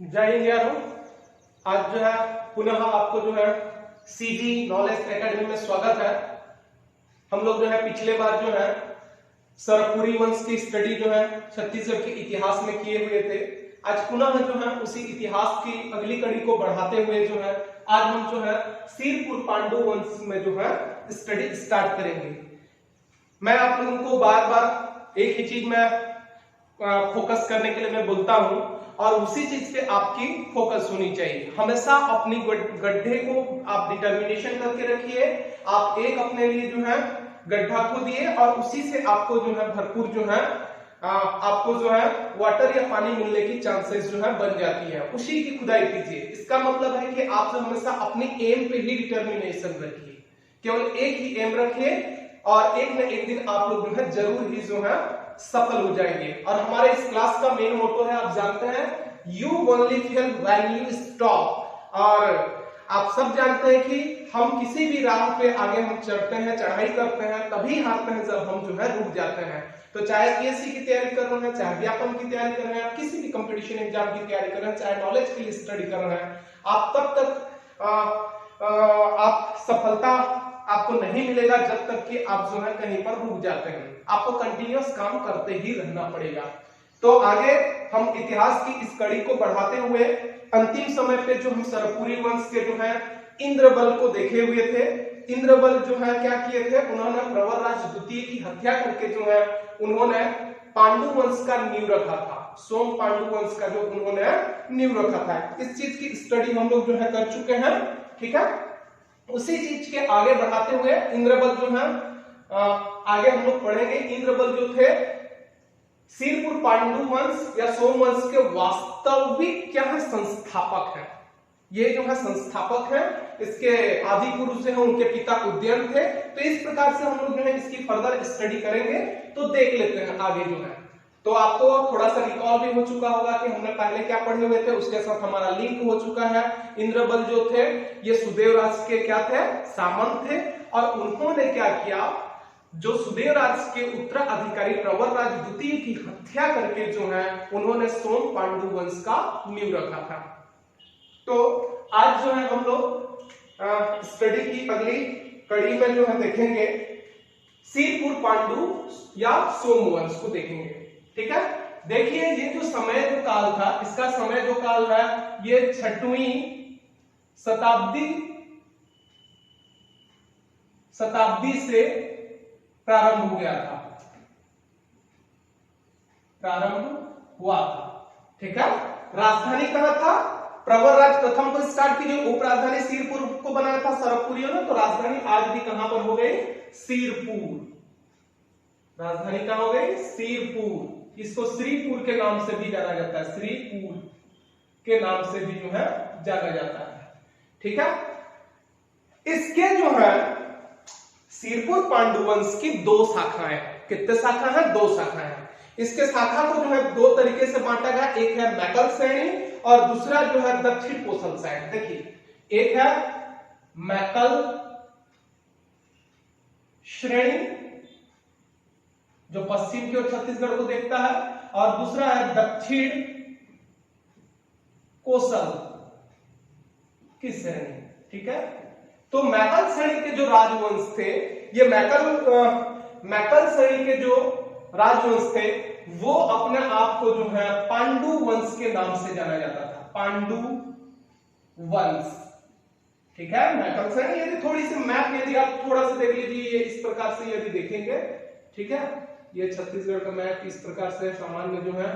जय हिंद यारों। आज जो है पुनः आपको जो है सीजी नॉलेज एकेडमी में स्वागत है। हम लोग जो है पिछले बार जो है सरपुरी वंश की स्टडी जो है छत्तीसगढ़ के इतिहास में किए हुए थे। आज पुनः जो है उसी इतिहास की अगली कड़ी को बढ़ाते हुए जो है आज हम जो है सिरपुर पांडु वंश में जो है स्टडी स्टार्ट करेंगे। मैं आप लोगों को बार बार एक ही चीज में फोकस करने के लिए मैं बोलता हूं और उसी चीज पे आपकी फोकस होनी चाहिए। हमेशा अपनी गड्ढे को आप डिटर्मिनेशन करके रखिए। आप एक अपने लिए जो है गड्ढा खोदिए और उसी से आपको जो है भरपूर जो है आपको जो है वाटर या पानी मिलने की चांसेस जो है बन जाती है। उसी की खुदाई कीजिए। इसका मतलब है कि आप जो हमेशा अपने एम पे ही डिटर्मिनेशन रखिए, केवल एक ही एम रखिए और एक न एक दिन आप लोग जो है जरूर ही जो है सफल हो जाएंगे। और हमारे इस क्लास का मेन मोटो है, आप जानते हैं, you only fail when you stop. और आप सब जानते हैं कि हम किसी भी राह पे आगे हम चढ़ते हैं, चढ़ाई करते हैं, तभी हारते हैं जब हम जो है रुक जाते हैं। तो चाहे पीएससी की तैयारी कर रहे हैं, चाहे व्यापम की तैयारी कर रहे हैं, किसी भी कंपटीशन एग्जाम की तैयारी कर रहे हैं, चाहे नॉलेज के लिए स्टडी कर रहे हैं, आप तब तक आप सफलता आपको नहीं मिलेगा जब तक कि आप जो है कहीं पर रुक जाते हैं। आपको कंटिन्यूअस काम करते ही रहना पड़ेगा। तो आगे हम इतिहास की इस कड़ी को बढ़ाते हुए अंतिम समय पे जो हम सरपुरी वंश के जो है इंद्रबल को देखे हुए थे। इंद्रबल जो है क्या किए थे, उन्होंने प्रवरराज द्वितीय की हत्या करके जो है उन्होंने पांडु वंश का नींव रखा था। सोम पांडु वंश का जो उन्होंने नींव रखा था, इस चीज की स्टडी हम लोग जो है कर चुके हैं। ठीक है, उसी चीज के आगे बढ़ाते हुए इंद्रबल जो है आगे हम लोग पढ़ेंगे। इंद्रबल जो थे सिरपुर पांडु वंश या सोम वंश के वास्तविक क्या है, संस्थापक है। ये जो है संस्थापक है, इसके आदि पुरुष जो है उनके पिता उदयन थे। तो इस प्रकार से हम लोग जो है इसकी फर्दर स्टडी करेंगे। तो देख लेते हैं आगे जो है। तो आपको थोड़ा सा रिकॉल भी हो चुका होगा कि हमने पहले क्या पढ़े हुए थे, उसके साथ हमारा लिंक हो चुका है। इंद्रबल जो थे ये सुदेव राज के क्या थे, सामंत थे। और उन्होंने क्या किया, जो सुदेव राज के उत्तराधिकारी प्रवरराज द्वितीय की हत्या करके जो है उन्होंने सोम पांडु वंश का नींव रखा था। तो आज जो है हम लोग स्टडी की अगली कड़ी में जो है देखेंगे सिरपुर पांडु या सोम वंश को देखेंगे। ठीक है, देखिए ये जो समय जो काल था, इसका समय जो काल है ये 6वीं शताब्दी से प्रारंभ हो गया था, प्रारंभ हुआ था। ठीक है, राजधानी कहां था, प्रवरराज प्रथम को स्टार्ट की जो उप राजधानी सिरपुर को बनाया था सरपुरियों ने, तो राजधानी आज भी कहां पर हो गई, सिरपुर। राजधानी कहां हो गई, सिरपुर। इसको श्रीपुर के नाम से भी जाना जाता है, श्रीपुर के नाम से भी जो है जाना जाता है। ठीक है, इसके जो है सिरपुर पांडु वंश की दो शाखाएं, कितने शाखा है, दो शाखाएं हैं। इसके शाखा को जो है दो तरीके से बांटा गया, एक है मैकल श्रेणी और दूसरा जो है दक्षिण कोसल साइड। देखिए, एक है मैकल श्रेणी जो पश्चिम की ओर छत्तीसगढ़ को देखता है, और दूसरा है दक्षिण कोसल की श्रेणी। ठीक है, तो मैकल श्रेणी के जो राजवंश थे, ये मैकल श्रेणी के जो राजवंश थे वो अपने आप को जो है पांडु वंश के नाम से जाना जाता था, पांडु वंश। ठीक है, मैकल श्रेणी, यदि थोड़ी सी मैप यदि आप थोड़ा सा देख लीजिए, ये इस प्रकार से यदि देखेंगे, ठीक है, ये छत्तीसगढ़ का मैप इस प्रकार से सामान्य जो है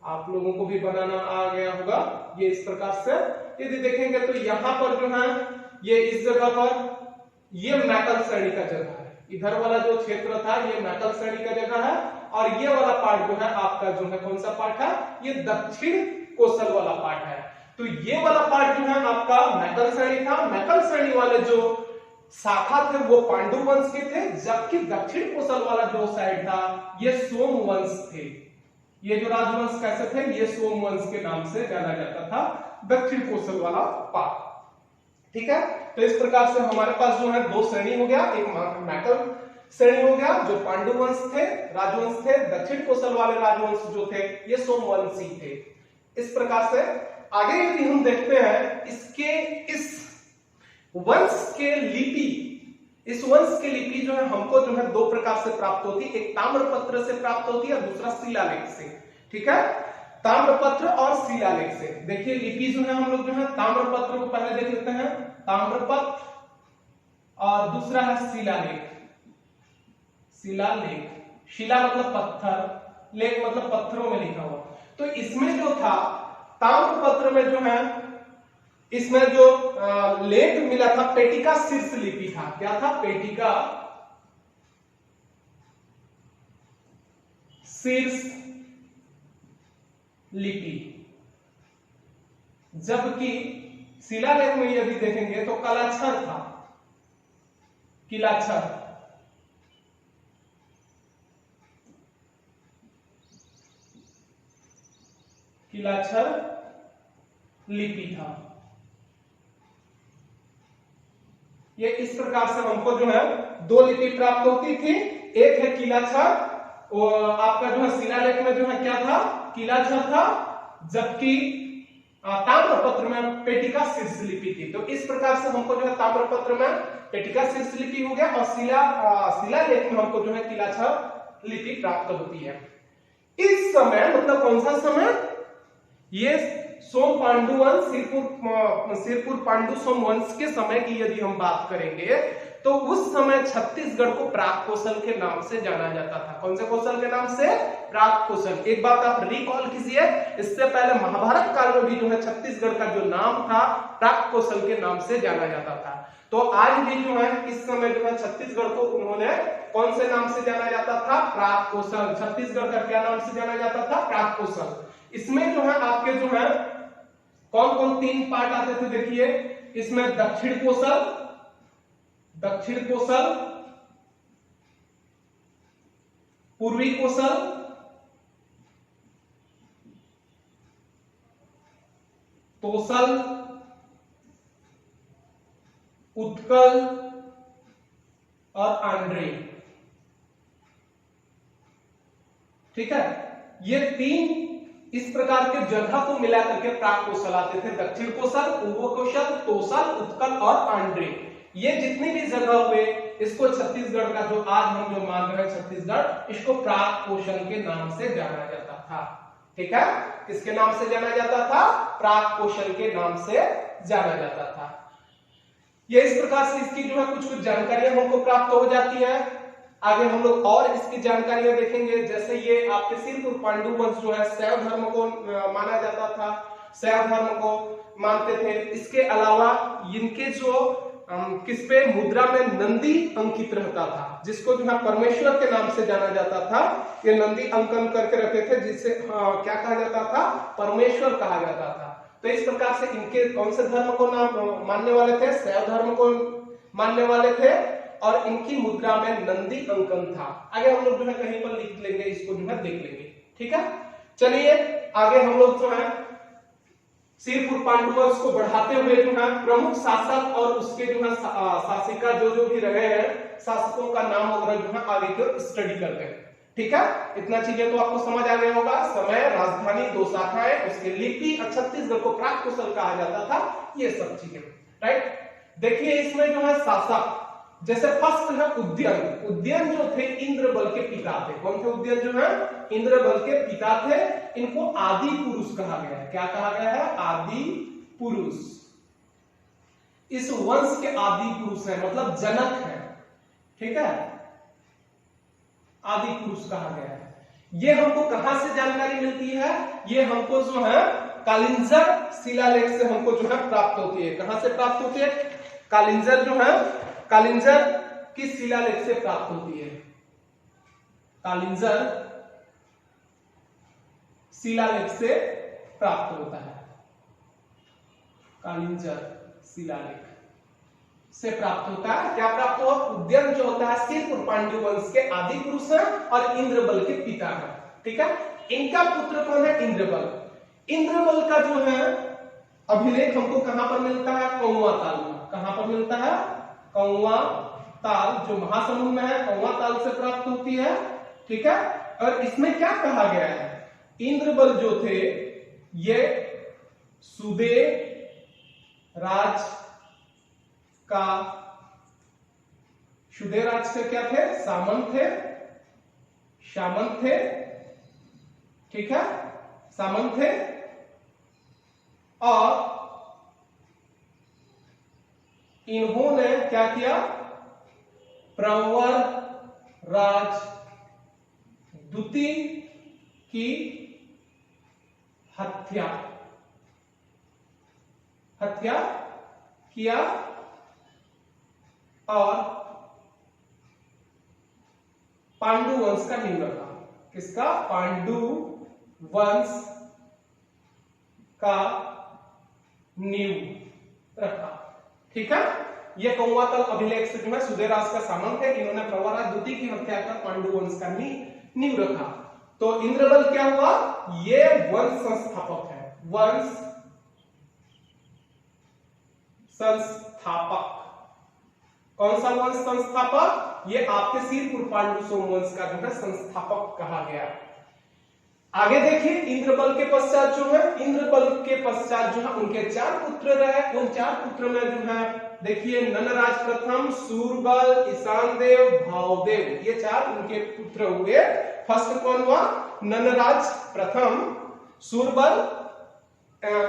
आप लोगों को भी बनाना आ गया होगा। ये इस प्रकार से यदि देखेंगे तो यहां पर जो है ये इस जगह पर ये मैकल श्रेणी का जगह है। इधर वाला जो क्षेत्र था ये मैकल श्रेणी का जगह है, और ये वाला पार्ट जो है आपका जो है कौन सा पार्ट है, ये दक्षिण कोसल वाला पार्ट है। तो ये वाला पार्ट जो है आपका मैकल श्रेणी था। मैकल श्रेणी वाले जो शाखा थे वो पांडु वंश के थे, जबकि दक्षिण कोसल वाला जो साइड था ये सोम वंश थे। ये जो राजवंश कैसे थे, ये सोम वंश के नाम से जाना जाता था, दक्षिण कोसल वाला पार्ट। ठीक है, तो इस प्रकार से हमारे पास जो है दो श्रेणी हो गया, एक मैकल श्रेणी हो गया जो पांडु वंश थे, राजवंश थे, दक्षिण कोसल वाले राजवंश जो थे ये सोमवंशी थे। इस प्रकार से आगे यदि हम देखते हैं इसके इस वंश के लिपि, इस वंश की लिपि जो है हमको जो है दो प्रकार से प्राप्त होती है, एक ताम्रपत्र से प्राप्त होती है और दूसरा शिलालेख से। ठीक है, ताम्रपत्र और शिलालेख से। देखिए लिपि जो है हम लोग जो है ताम्रपत्र को पहले देख लेते हैं, ताम्रपत्र, और दूसरा है शिलालेख। शिलालेख, शिला मतलब पत्थर, लेख मतलब पत्थरों में लिखा हुआ। तो इसमें जो था ताम्रपत्र में जो है इसमें जो लेख मिला था पेटिका शीर्ष लिपि था। क्या था? पेटिका शीर्ष लिपि। जबकि शिलालेख में यदि देखेंगे तो कलाक्षर था, किलाक्षर। किलाक्षर लिपि था। ये इस प्रकार से हमको जो है दो लिपि प्राप्त होती थी। एक है किलाक्षर, आपका जो है शिलालेख में जो है क्या था? किलाक्षर था, जबकि ताम्रपत्र में पेटिका शीर्ष लिपि थी। तो इस प्रकार से हमको जो है ताम्रपत्र में पेटिका शीर्ष लिपि हो गया और शिलालेख में हमको जो है किलाक्षर लिपि प्राप्त होती है। इस समय मतलब कौन सा समय? ये सोम पांडु वंश, सिरपुर पांडु सोम वंश के समय की यदि हम बात करेंगे तो उस समय छत्तीसगढ़ को प्राग कौशल के नाम से जाना जाता था। कौन से कौशल के नाम से? प्राग कौशल। एक बात आप रिकॉल कीजिए, इससे पहले महाभारत काल में भी जो है छत्तीसगढ़ का जो नाम था प्राग कौशल के नाम से जाना जाता था। तो आज भी जो है इस समय जो है छत्तीसगढ़ को उन्होंने कौन से नाम से जाना जाता था? प्राग कौशल। छत्तीसगढ़ का क्या नाम से जाना जाता था? प्राग कौशल। इसमें जो है आपके जो है कौन कौन तीन पार्ट आते थे? देखिए इसमें दक्षिण कौशल, दक्षिण कौशल, पूर्वी कौशल, तोसल, उत्कल और आंध्रे। ठीक है, ये तीन इस प्रकार के जगह को मिला करके प्राग कौशल आते थे। दक्षिण कौशल, पूर्व कौशल, तोसल, उत्कल और आंध्रे। ये जितनी भी जगह हुए इसको छत्तीसगढ़ का जो आज हम जो मान रहे हैं छत्तीसगढ़, इसको प्राग कौशल के नाम से जाना जाता था। ठीक है, किसके नाम से जाना जाता था? प्राग कौशल के नाम से जाना जाता था। ये इस प्रकार से इसकी जो है कुछ कुछ जानकारियां हमको प्राप्त हो जाती है। आगे हम लोग और इसकी जानकारियां देखेंगे। जैसे ये आपके सिरपुर पांडु वंश जो है शैव धर्म को माना जाता था, शैव धर्म को मानते थे। इसके अलावा इनके जो किस पे मुद्रा में नंदी अंकित रहता था, जिसको जो है परमेश्वर के नाम से जाना जाता था। ये नंदी अंकन करके रखे थे, जिससे क्या कहा जाता था? परमेश्वर कहा जाता था। तो इस प्रकार से इनके कौन से धर्म को नाम मानने वाले थे? शैव धर्म को मानने वाले थे और इनकी मुद्रा में नंदी अंकन था। आगे हम लोग जो है कहीं पर लिख लेंगे, इसको जो है देख लेंगे। ठीक है, चलिए आगे हम लोग जो है सिरपुर पांडु वंश को बढ़ाते हुए जो है प्रमुख शासक और उसके जो है शासिका जो भी रहे हैं, शासकों का नाम वगैरह जो है आगे की स्टडी करते हैं। ठीक है, इतना चीजें तो आपको समझ आ गया होगा। समय, राजधानी, दो शाखाएं, उसके लिपि, छत्तीसगढ़ को प्राग कौशल कहा जाता था, ये सब चीजें। राइट, देखिए इसमें जो है शासक, जैसे फर्स्ट है उद्यन। उद्यन जो थे इंद्रबल के पिता थे। कौन थे उद्यन? जो है इंद्रबल के पिता थे। इनको आदि पुरुष कहा गया है। क्या कहा गया है? आदि पुरुष। इस वंश के आदि पुरुष है, मतलब जनक है। ठीक है, आदि पुरुष कहा गया है। ये हमको कहां से जानकारी मिलती है? ये हमको जो है कालिंजर शिलालेख से हमको जो है प्राप्त होती है। कहां से प्राप्त होती है? कालिंजर जो है, कालिंजर की शिलालेख से प्राप्त होती है। कालिंजर शिलालेख से प्राप्त होता है। कालिंजर शिलालेख से प्राप्त होता है। क्या प्राप्त हुआ? उद्यन जो होता है सिरपुर पांडु वंश के आदि पुरुष है और इंद्रबल के पिता है। ठीक है, इनका पुत्र कौन है? इंद्रबल। इंद्रबल का जो है अभिलेख हमको कहां पर मिलता है? कौवा ताल में। कहां पर मिलता है? कौवा ताल, जो महासमुंद में है, कौवा ताल से प्राप्त होती है। ठीक है, और इसमें क्या कहा गया है? इंद्रबल जो थे ये सुदे राज का, सुदे राज से क्या थे? सामंत थे, सामंत थे, ठीक है, सामंत थे। और इन्होंने क्या किया? प्रवर राज द्वितीय की हत्या किया और पांडु वंश का नींव रखा। किसका? पांडु वंश का नींव रखा, ठीक है। यह कौवातल अभिलेख से जो है सुदेराज का सामंत है, इन्होंने प्रवरराज द्वितीय की हत्या कर पांडु वंश का नींव रखा। तो इंद्रबल क्या हुआ? ये वंश संस्थापक है, वंश संस्थापक। कौन सा वंश संस्थापक? ये आपके सिरपुर पांडु सोमवंश का जो है संस्थापक कहा गया। आगे देखिए, इंद्रबल के पश्चात जो है, इंद्रबल के पश्चात जो है उनके 4 पुत्र रहे। उन 4 पुत्र में जो है देखिए ननराज प्रथम, सूरबल, ईशानदेव, भावदेव, ये 4 उनके पुत्र हुए। फर्स्ट कौन हुआ? ननराज प्रथम, सूरबल,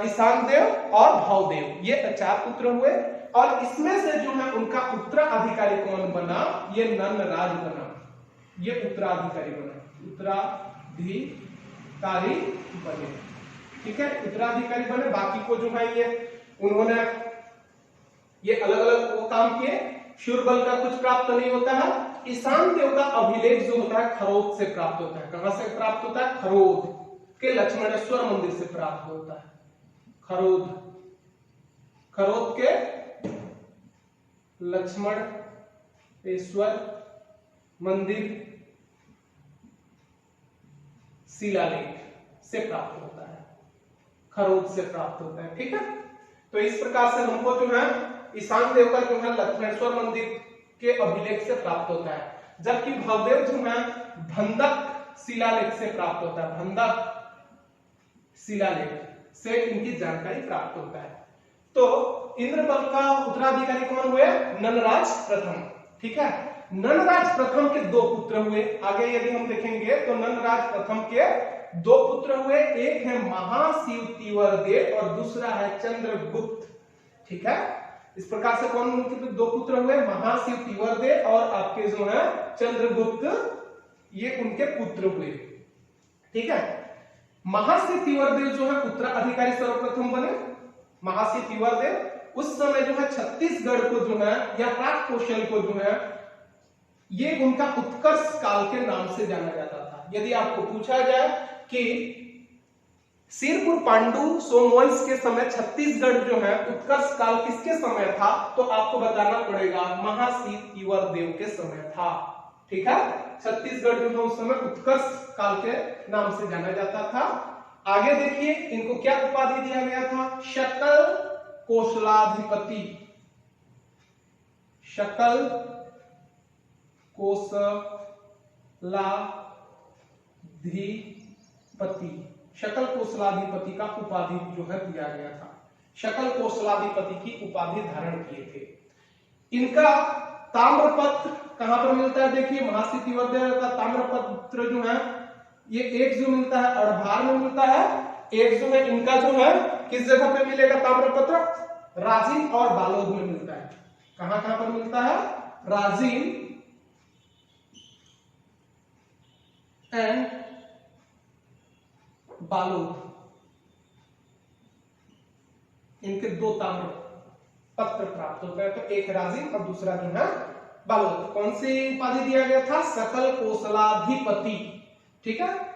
ईशानदेव और भावदेव, ये 4 पुत्र हुए। और इसमें से जो है उनका उत्तराधिकारी कौन बना? ये ननराज बना, ये उत्तराधिकारी बना, उत्तराधिकारी बने, ठीक है, उत्तराधिकारी बने। बाकी को जो है ये उन्होंने ये अलग अलग वो काम किए। शूरबल का कुछ प्राप्त नहीं होता है। ईशानदेव का अभिलेख जो होता है खरोद से प्राप्त होता है। कहां से प्राप्त होता है? खरोद के लक्ष्मणेश्वर मंदिर से प्राप्त होता है। खरोद के लक्ष्मणेश्वर मंदिर शिलालेख से प्राप्त होता है, खरोद से प्राप्त होता है, ठीक है। तो इस प्रकार से हमको जो है ईशानदेव का जो है लक्ष्मणेश्वर मंदिर के अभिलेख से प्राप्त होता है, जबकि भावदेव जो है भंदक शिलालेख से प्राप्त होता है, भंदक शिलालेख से इनकी जानकारी प्राप्त होता है। तो इंद्रबल का उत्तराधिकारी कौन हुए? ननराज प्रथम, ठीक है। ननराज प्रथम के 2 पुत्र हुए। आगे यदि हम देखेंगे तो ननराज प्रथम के 2 पुत्र हुए। एक है महाशिव तिवर्देव और दूसरा है चंद्रगुप्त, ठीक है। इस प्रकार से कौन उनके 2 पुत्र हुए? महाशिव तिवर्देव और आपके जो है चंद्रगुप्त, ये उनके पुत्र हुए, ठीक है। महाशिव तिवर्देव जो है उत्तराधिकारी सर्वप्रथम बने। महाशिव तिवर्देव उस समय जो है छत्तीसगढ़ को जो है या प्राक कौशल को जो है ये उनका उत्कर्ष काल के नाम से जाना जाता था। यदि आपको पूछा जाए कि सिरपुर पांडु सोमवंश के समय छत्तीसगढ़ जो है उत्कर्ष काल किसके समय था, तो आपको बताना पड़ेगा महाशिव तिवर्देव के समय था, ठीक है। छत्तीसगढ़ जो है उस समय उत्कर्ष काल के नाम से जाना जाता था। आगे देखिए इनको क्या उपाधि दिया गया था? शकल कौशलाधिपति, शकल कौशलाधिपति, शकल कौशलाधिपति का उपाधि जो है दिया गया था। शकल कौशलाधिपति की उपाधि धारण किए थे। इनका ताम्रपत्र कहां पर मिलता है? देखिए महाशिव तिवर्देव का ताम्रपत्र जो है ये एक जो मिलता है अड़भार में मिलता है, एक जो है इनका जो है किस जगह पे मिलेगा ताम्रपत्र? राजिम और बालोद में मिलता है। कहां कहां पर मिलता है? राजिम एंड बालोद, इनके 2 ताम्र पत्र प्राप्त होता है। तो एक राजिम और दूसरा जो है बालोद। कौन सी उपाधि दिया गया था? सकल कौशलाधिपति, ठीक है।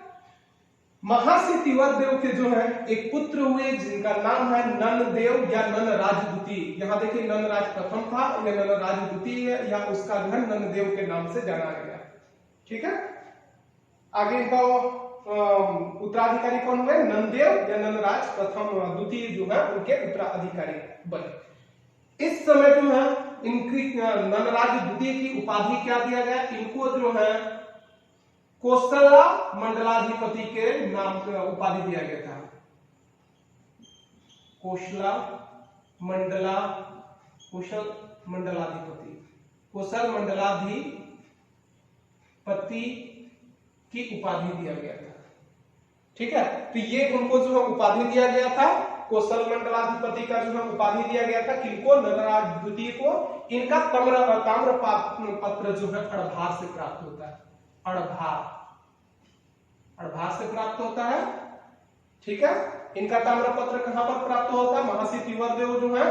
महाशिव तिवर्देव के जो है एक पुत्र हुए जिनका नाम है ननदेव या ननराज द्वितीय। यहां देखिए ननराज प्रथम था, यह ननराज द्वितीय है, या उसका जो है ननदेव के नाम से जाना गया, ठीक है। आगे का उत्तराधिकारी कौन हुए? नंदेव या ननराज प्रथम द्वितीय जो है उनके उत्तराधिकारी बने। इस समय जो है इनकी ननराज द्वितीय की उपाधि क्या दिया गया? इनको जो है कौशला मंडलाधिपति के नाम से उपाधि दिया गया था। कोशला मंडला कुशल मंडलाधिपति, कुशल मंडलाधिपति की उपाधि दिया गया था। ठीक है, तो ये उनको जो है उपाधि दिया गया था, कौशल मंडलाधिपति का जो है उपाधि दिया गया था। किनको? नरराज द्वितीय को। इनका ताम्र पत्र जो है अड़भार से प्राप्त होता है, अड़भार से प्राप्त होता है। ठीक है, इनका ताम्र पत्र कहां पर प्राप्त होता है? महर्षि तिवर्देव जो है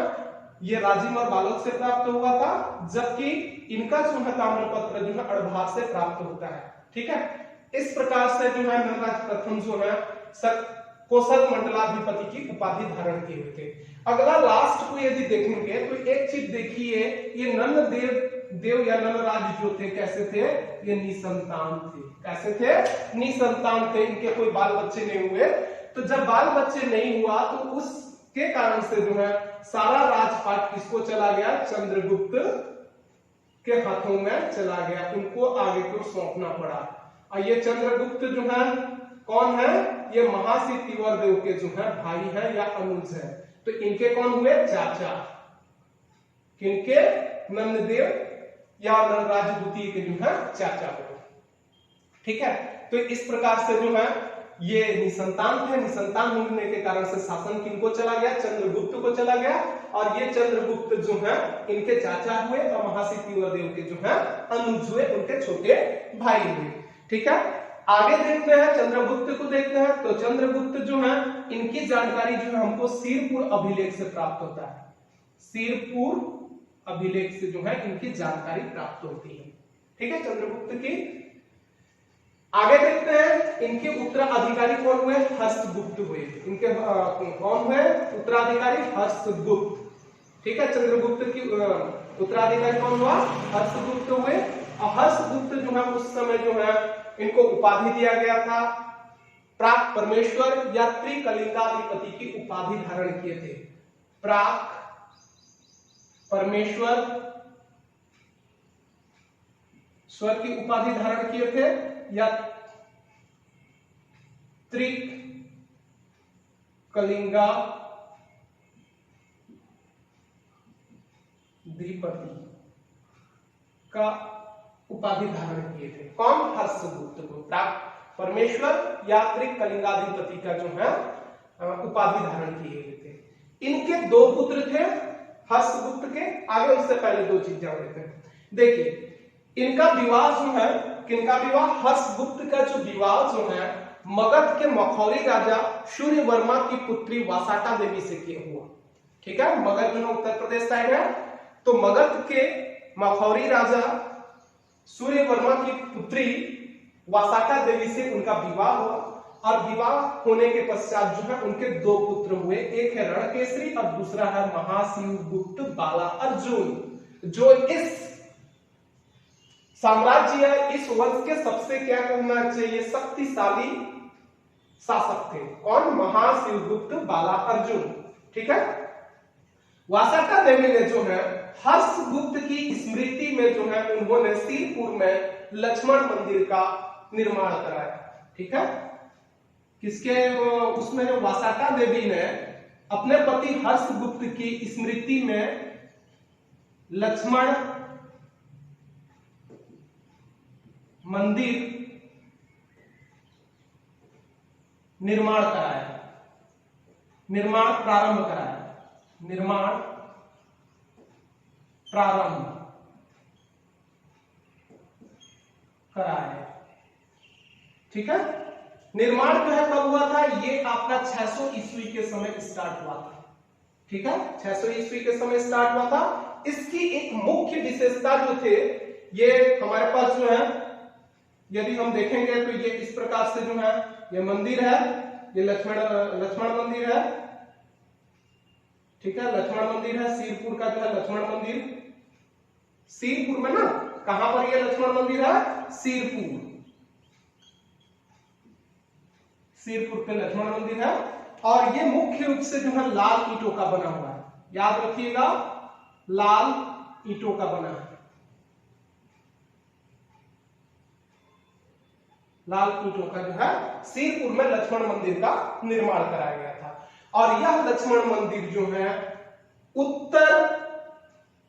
ये राजिम और बालोद से प्राप्त हुआ था, जबकि इनका जो है ताम्र पत्र जो है अड़भार से प्राप्त होता है। ठीक है, इस प्रकार से जो है नरराज प्रथम जो है कौशल मंडलाधिपति की उपाधि धारण किए हुए थे। अगला लास्ट को यदि देखेंगे तो एक चीज देखिए, ये नंद देव या नलराज जो थे कैसे थे? ये निसंतान थे। कैसे थे? निसंतान थे, इनके कोई बाल बच्चे नहीं हुए। तो जब बाल बच्चे नहीं हुआ तो उसके कारण से जो है सारा राजपाट किसको चला गया? चंद्रगुप्त के हाथों में चला गया, उनको आगे को सौंपना पड़ा। और ये चंद्रगुप्त जो है कौन है? ये महर्षि तिवर्देव के जो है भाई है या अनुज है। तो इनके कौन हुए? चाचा। किनके? नंददेव या नलराज द्वितीय के जो है चाचा हुए। ठीक है, तो इस प्रकार से जो है ये निसंतान थे। निसंतान होने के कारण से शासन किनको चला गया? चंद्रगुप्त को चला गया। और ये चंद्रगुप्त जो है इनके चाचा हुए और महर्षि तिवर्देव के जो है अनुज हुए, उनके छोटे भाई हुए। ठीक है, आगे देखते हैं, चंद्रगुप्त को देखते हैं। तो चंद्रगुप्त जो है इनकी जानकारी जो है हमको सिरपुर अभिलेख से प्राप्त होता है। सिरपुर अभिलेख से जो है इनकी जानकारी प्राप्त होती है। ठीक है, चंद्रगुप्त की। आगे देखते हैं, इनके उत्तराधिकारी कौन हुए? हर्षगुप्त हुए। इनके कौन हुए उत्तराधिकारी? हर्षगुप्त। ठीक है, चंद्रगुप्त की उत्तराधिकारी कौन हुआ? हर्षगुप्त हुए। और हर्षगुप्त जो है उस समय जो है इनको उपाधि दिया गया था, प्राक परमेश्वर या त्रिकलिंगाधिपति की उपाधि धारण किए थे। प्राक परमेश्वर स्वर की उपाधि धारण किए थे या त्रिकलिंगाधिपति का उपाधि धारण किए थे। कौन? हर्षगुप्त को प्राप्त परमेश्वर या त्रिकलिंगाधिपति का जो है उपाधि धारण किए हुए थे। इनके दो पुत्र थे हर्षगुप्त के। आगे उससे पहले दो चीज जान लेते हैं। देखिए, इनका विवाह जो है, किनका विवाह? हर्षगुप्त का जो विवाह जो है मगध के मखौरी राजा सूर्यवर्मा की पुत्री वासाटा देवी से किया हुआ। ठीक है, मगध जो है उत्तर प्रदेश साइड है, तो मगध के मखौरी राजा सूर्यवर्मा की पुत्री वासाटा देवी से उनका विवाह हुआ। और विवाह होने के पश्चात जो है उनके दो पुत्र हुए, एक है रणकेसरी और दूसरा है महाशिवगुप्त बाला अर्जुन, जो इस साम्राज्य, इस वंश के सबसे क्या कहना चाहिए शक्तिशाली शासक थे। कौन? महाशिवगुप्त बाला अर्जुन। ठीक है, वासाटा देवी ने जो है हर्षगुप्त की स्मृति में जो है उन्होंने सिरपुर में लक्ष्मण मंदिर का निर्माण कराया। ठीक है, किसके? उसमें वासाटा देवी ने अपने पति हर्षगुप्त की स्मृति में लक्ष्मण मंदिर निर्माण कराया, निर्माण प्रारंभ कराया, निर्माण प्रारंभ कराया। ठीक है, निर्माण जो है कब हुआ था? ये आपका 600 ईस्वी के समय स्टार्ट हुआ था। ठीक है, 600 ईस्वी के समय स्टार्ट हुआ था। इसकी एक मुख्य विशेषता जो थे, ये हमारे पास जो है यदि हम देखेंगे तो ये इस प्रकार से जो है ये मंदिर है, ये लक्ष्मण मंदिर है। ठीक है, लक्ष्मण मंदिर है, सिरपुर का जो है लक्ष्मण मंदिर, सिरपुर में ना, कहां पर ये लक्ष्मण मंदिर है? सिरपुर, सिरपुर पे लक्ष्मण मंदिर है। और ये मुख्य रूप से जो है लाल ईंटों का बना हुआ है, याद रखिएगा, लाल ईंटों का बना है, लाल ईंटों का जो है सिरपुर में लक्ष्मण मंदिर का निर्माण कराया गया था। और यह लक्ष्मण मंदिर जो है उत्तर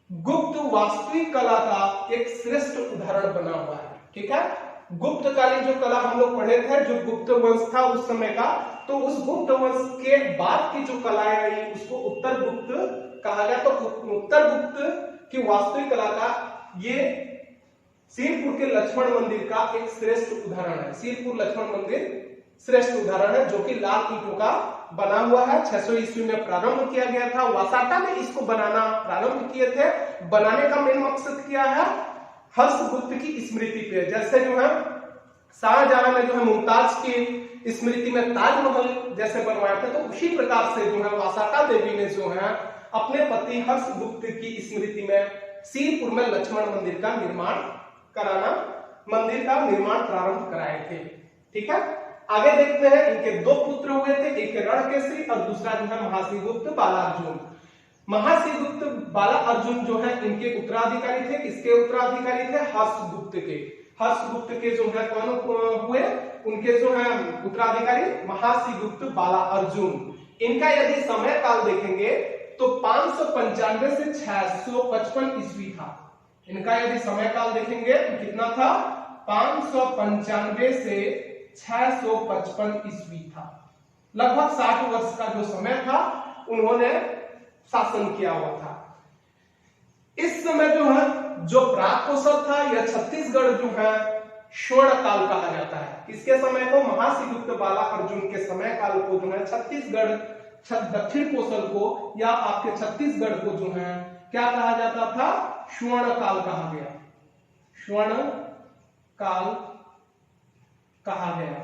गुप्त वास्तुविक कला का एक श्रेष्ठ उदाहरण बना हुआ है। ठीक है, गुप्तकालीन जो कला हम लोग पढ़े थे, जो गुप्त वंश था उस समय का, तो उस गुप्त वंश के बाद की जो कलाएं आई उसको उत्तर गुप्त कहा गया। तो उत्तर गुप्त की वास्तुविक कला का ये सीरपुर के लक्ष्मण मंदिर का एक श्रेष्ठ उदाहरण है। सीरपुर लक्ष्मण मंदिर श्रेष्ठ उदाहरण है जो कि लाल ईंटों का बना हुआ है। 600 ईस्वी में प्रारंभ किया गया था। वासाटा ने इसको बनाना प्रारंभ किए थे। बनाने का मेन मकसद क्या है? हर्षगुप्त की स्मृति पे, जैसे जो है शाहजहां ने जो है मुमताज की स्मृति में ताजमहल जैसे बनवाया था, तो उसी प्रकार से जो है वासाटा देवी ने जो है अपने पति हर्षगुप्त की स्मृति में सीरपुर में लक्ष्मण मंदिर का निर्माण प्रारंभ कराए थे। ठीक है, आगे देखते हैं। इनके दो पुत्र हुए थे, एक रणकेसरी और दूसरा जो है महाश्रीगुप्त बालार्जुन। महाश्रीगुप्त बालार्जुन जो है इनके उत्तराधिकारी थे। किसके उत्तराधिकारी थे? हर्षगुप्त के। हर्षगुप्त के जो है कौन हुए? उनके जो है उत्तराधिकारी महाश्रीगुप्त बालार्जुन। इनका यदि समय काल देखेंगे तो 595 से 655 ईस्वी था। इनका यदि समय काल देखेंगे तो कितना था? 595 से 655 ईस्वी था। लगभग 60 वर्ष का जो समय था उन्होंने शासन किया हुआ था। इस समय जो है जो प्राग कौशल था, यह छत्तीसगढ़ जो है स्वर्ण काल कहा जाता है। इसके समय को महाश्रीगुप्त बालार्जुन के समय काल को जो है छत्तीसगढ़ दक्षिण कौशल को या आपके छत्तीसगढ़ को जो है क्या कहा जाता था? स्वर्ण काल कहा गया। स्वर्ण काल कहा गया।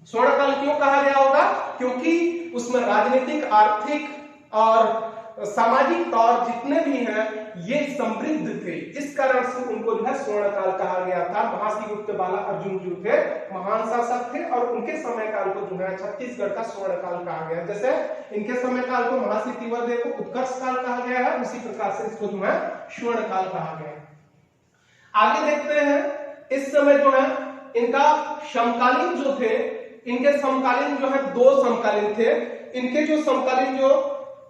स्वर्ण काल क्यों कहा गया होगा? क्योंकि उसमें राजनीतिक, आर्थिक और सामाजिक तौर जितने भी हैं ये समृद्ध थे। इस कारण से उनको जो है स्वर्ण काल कहा गया था। महाश्रीगुप्त बालार्जुन जो थे महान शासक थे और उनके समय काल को जो है छत्तीसगढ़ का स्वर्ण काल कहा गया। जैसे इनके समय काल को महाश्री तिवर्देव को उत्कर्ष काल कहा गया है, उसी प्रकार से इसको जो है स्वर्ण काल कहा गया। आगे देखते हैं। इस समय जो है इनका समकालीन जो थे, इनके समकालीन जो है दो समकालीन थे। इनके जो समकालीन जो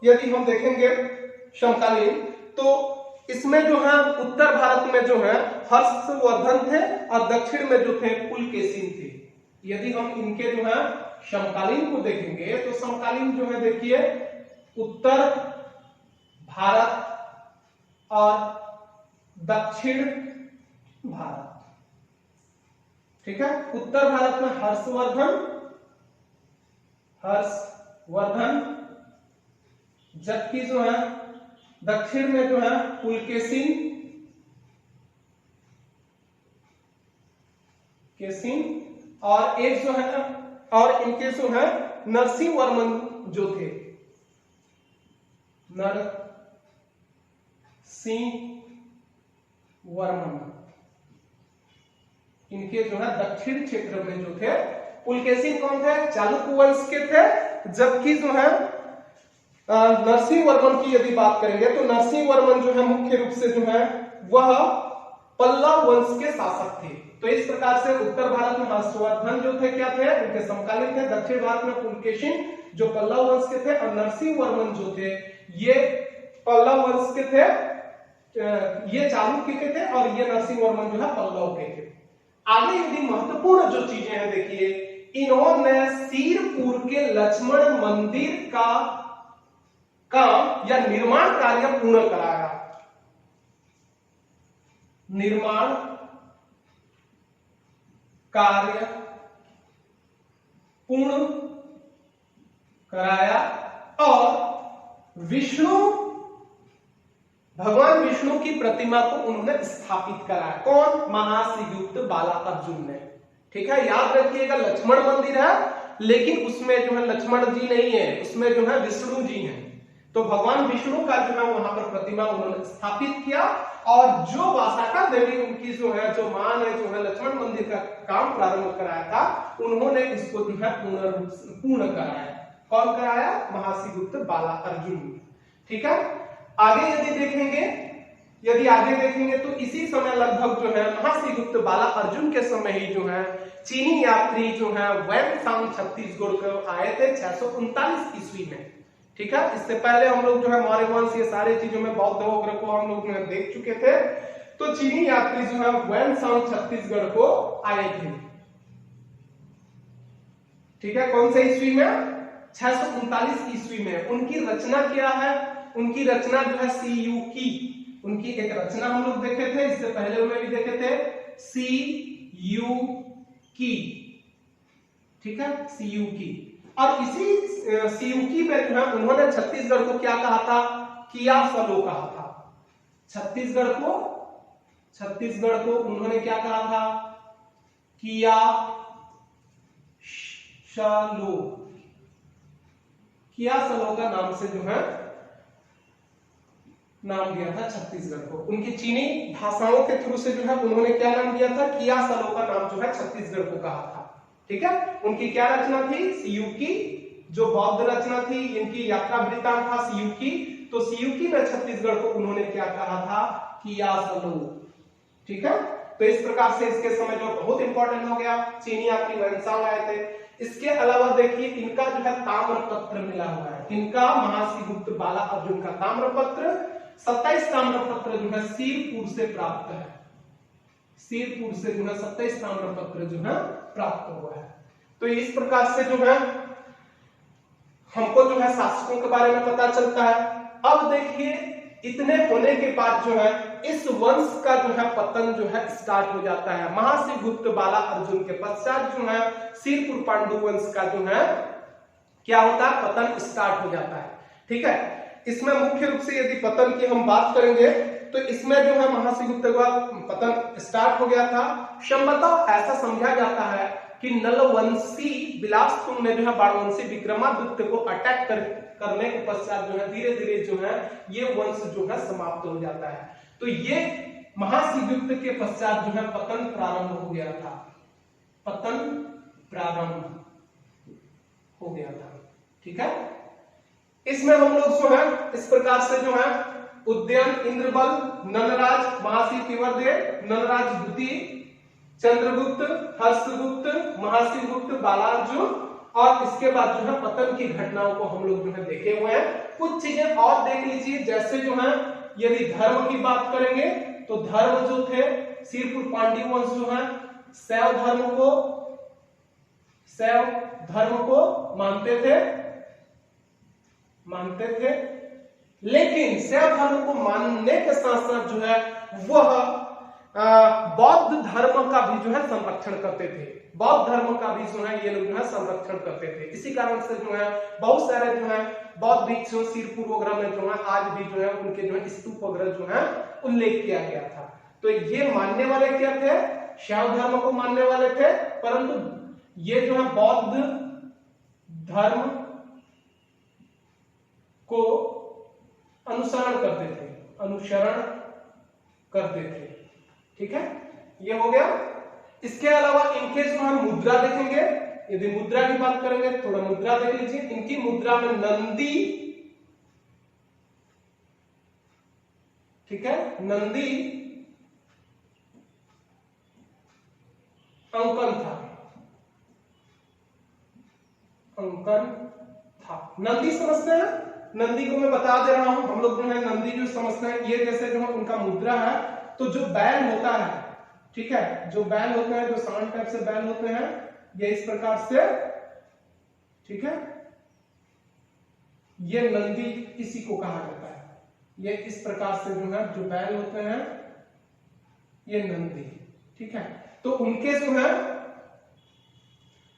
यदि हम देखेंगे समकालीन, तो इसमें जो है उत्तर भारत में जो है हर्षवर्धन थे और दक्षिण में जो थे पुलकेशिन थे। यदि हम इनके जो है समकालीन को देखेंगे तो समकालीन जो है देखिए उत्तर भारत और दक्षिण भारत। ठीक है, उत्तर भारत में हर्षवर्धन जबकि जो है दक्षिण में जो है पुलकेशिन और एक जो है और इनके जो है नरसिंह वर्मन जो थे, नरसिंह वर्मन, इनके जो है दक्षिण क्षेत्र में जो थे। पुलकेशिन कौन थे? चालुक्य वंश के थे। जबकि जो है नरसिंह वर्मन की यदि बात करेंगे तो नरसिंह वर्मन जो है मुख्य रूप से जो है वह पल्लव वंश के शासक थे। तो इस प्रकार से उत्तर भारत में हर्षवर्धन जो थे क्या थे? उनके समकालीन थे। दक्षिण भारत में पुलकेशिन जो पल्लव वंश के थे और नरसिंह वर्मन जो थे ये पल्लव वंश के थे, ये चालुक्य के थे और ये नरसिंह वर्मन जो है पल्लव के थे। आगे यदि महत्वपूर्ण जो चीजें हैं देखिए, इन्होंने सीरपुर के लक्ष्मण मंदिर का काम या निर्माण कार्य पूर्ण कराया। निर्माण कार्य पूर्ण कराया और भगवान विष्णु की प्रतिमा को उन्होंने स्थापित कराया। कौन? महाश्रीगुप्त बालार्जुन ने। ठीक है, याद रखिएगा लक्ष्मण मंदिर है लेकिन उसमें जो है लक्ष्मण जी नहीं है, उसमें जो है विष्णु जी हैं। तो भगवान विष्णु का जो है वहां पर प्रतिमा उन्होंने स्थापित किया और जो वासाका देवी उनकी जो है जो मां ने जो है लक्ष्मण मंदिर का काम प्रारंभ कराया था, उन्होंने इसको जो है पूर्ण कराया। कौन कराया? महाश्रीगुप्त बालार्जुन। ठीक है, आगे यदि देखेंगे यदि आगे देखेंगे तो इसी समय लगभग जो है महाश्रीगुप्त बाला अर्जुन के समय ही जो है चीनी यात्री जो है वैनसांग छत्तीसगढ़ को आए थे 639 ईस्वी में। ठीक है, इससे पहले हम लोग जो है मौर्य वंश ये सारे चीजों में बौद्ध वगैरह को हम लोग देख चुके थे। तो चीनी यात्री जो है वैनसांग छत्तीसगढ़ को आए थे। ठीक है, कौन से ईस्वी में? 639 ईस्वी में। उनकी रचना क्या है? उनकी रचना जो है सीयू की, उनकी एक रचना हम लोग देखे थे, इससे पहले में भी देखे थे, सीयू की। ठीक है, सीयू की। और इसी सीयू की में जो है उन्होंने छत्तीसगढ़ को क्या कहा था? किया सलो कहा था। छत्तीसगढ़ को उन्होंने क्या कहा था? किया सलो। किया सलो का नाम से जो है नाम दिया था छत्तीसगढ़ को। उनकी चीनी भाषाओं के थ्रू से जो है उन्होंने क्या नाम दिया था? किया सलो का नाम जो है छत्तीसगढ़ को कहा था। ठीक है, उनकी क्या रचना थी? सीयू की, जो बौद्ध रचना थी। इनकी यात्रा वृत्तांत था सीयू की। तो सीयू की में छत्तीसगढ़ को उन्होंने क्या कहा था? किया सलो। ठीक है, तो इस प्रकार से इसके समय जो बहुत इंपॉर्टेंट हो गया, चीनी यात्री वैनसांग आए थे। इसके अलावा देखिए इनका जो है ताम्रपत्र मिला हुआ है। इनका महाश्रीगुप्त बाला अर्जुन का ताम्रपत्र 27 ताम्रपत्र जो है सिरपुर से प्राप्त है। सिरपुर से जो है 27 ताम्रपत्र जो है प्राप्त हुआ है। तो इस प्रकार से जो है हमको जो है शासकों के बारे में पता चलता है। अब देखिए इतने होने के बाद जो है इस वंश का जो है पतन जो है स्टार्ट हो जाता है। महाश्रीगुप्त बाला अर्जुन के पश्चात जो है सिरपुर पांडु वंश का जो है क्या होता है? पतन स्टार्ट हो जाता है। ठीक है, इसमें मुख्य रूप से यदि पतन की हम बात करेंगे तो इसमें जो है महाश्रीगुप्त का पतन स्टार्ट हो गया था। संभवतः ऐसा समझा जाता है कि नलवंशी बिलासपुर में जो है बाणवंशी विक्रमादित्य को अटैक करने के पश्चात जो है धीरे धीरे जो है ये वंश जो है समाप्त हो जाता है। तो ये महाश्रीगुप्त के पश्चात जो है पतन प्रारंभ हो गया था। पतन प्रारंभ हो गया था। ठीक है, इसमें हम लोग जो है इस प्रकार से जो है उद्यन, इंद्रबल, नलराज, महर्षि तिवर्देव, नलराज द्वितीय, चंद्रगुप्त, हर्षगुप्त, महाश्रीगुप्त, बालार्जुन और इसके बाद जो है पतन की घटनाओं को हम लोग जो है देखे हुए हैं। कुछ चीजें और देख लीजिए, जैसे जो है यदि धर्म की बात करेंगे तो धर्म जो थे सिरपुर पांड्य वंश जो है शैव धर्म को मानते थे, लेकिन शैव धर्म को मानने के साथ साथ जो है वह बौद्ध धर्म का भी जो है संरक्षण करते थे। बौद्ध धर्म का भी जो है ये लोग जो है संरक्षण करते थे। इसी कारण से जो है बहुत सारे जो है बौद्ध भिक्षु सिरपुर वगैरह में जो है आज भी जो है उनके जो है स्तूप वगैरह जो है उल्लेख किया गया था। तो ये मानने वाले क्या थे? शैव धर्म को मानने वाले थे, परंतु ये जो है बौद्ध धर्म को अनुसरण करते थे। ठीक है, ये हो गया। इसके अलावा इनके जो हम मुद्रा देखेंगे, यदि मुद्रा की बात करेंगे थोड़ा मुद्रा देख लीजिए। इनकी मुद्रा में नंदी, ठीक है, नंदी अंकन था। नंदी समझते हैं? नंदी को मैं बता दे रहा हूं, हम लोग जो है नंदी जो समझते हैं ये जैसे जो है उनका मुद्रा है। तो जो बैल होता है, ठीक है, जो बैल होते हैं, जो सांड टाइप से बैल होते हैं, ये इस प्रकार से, ठीक है, ये नंदी इसी को कहा जाता है। ये इस प्रकार से जो है जो बैल होते हैं ये नंदी। ठीक है, तो उनके जो है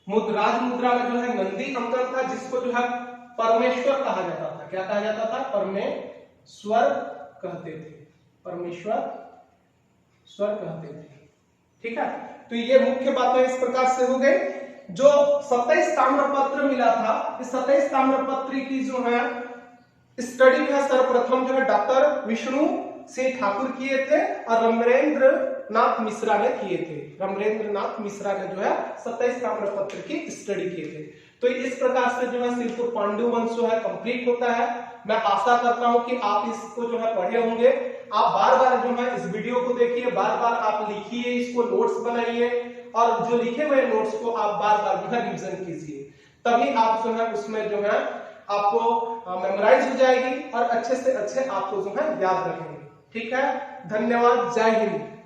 राज मुद्रा में जो है नंदी अंकन था, जिसको जो है परमेश्वर कहा जाता था। क्या कहा जाता था? परमेश्वर कहते थे। स्वर कहते थे। ठीक है, तो ये मुख्य बातें इस प्रकार से हो गई। जो 27 ताम्रपत्र मिला था, इस 27 ताम्रपत्र की जो है स्टडी है सर्वप्रथम जो है डॉक्टर विष्णु सिंह ठाकुर किए थे और रमरेंद्र नाथ मिश्रा ने किए थे। रमरेंद्र नाथ मिश्रा ने जो है 27 ताम्रपत्र की स्टडी किए थे। तो इस प्रकार से जो है सिरपुर पांडु वंश जो है कंप्लीट होता है। मैं आशा करता हूं कि आप इसको जो है पढ़े होंगे। आप बार बार जो है इस वीडियो को देखिए, बार बार आप लिखिए, इसको नोट्स बनाइए और जो लिखे हुए नोट्स को आप बार बार जो है रिवीजन कीजिए, तभी आप जो है उसमें जो है आपको मेमोराइज हो जाएगी और अच्छे से अच्छे आपको जो है याद रखेंगे। ठीक है, धन्यवाद, जय हिंद।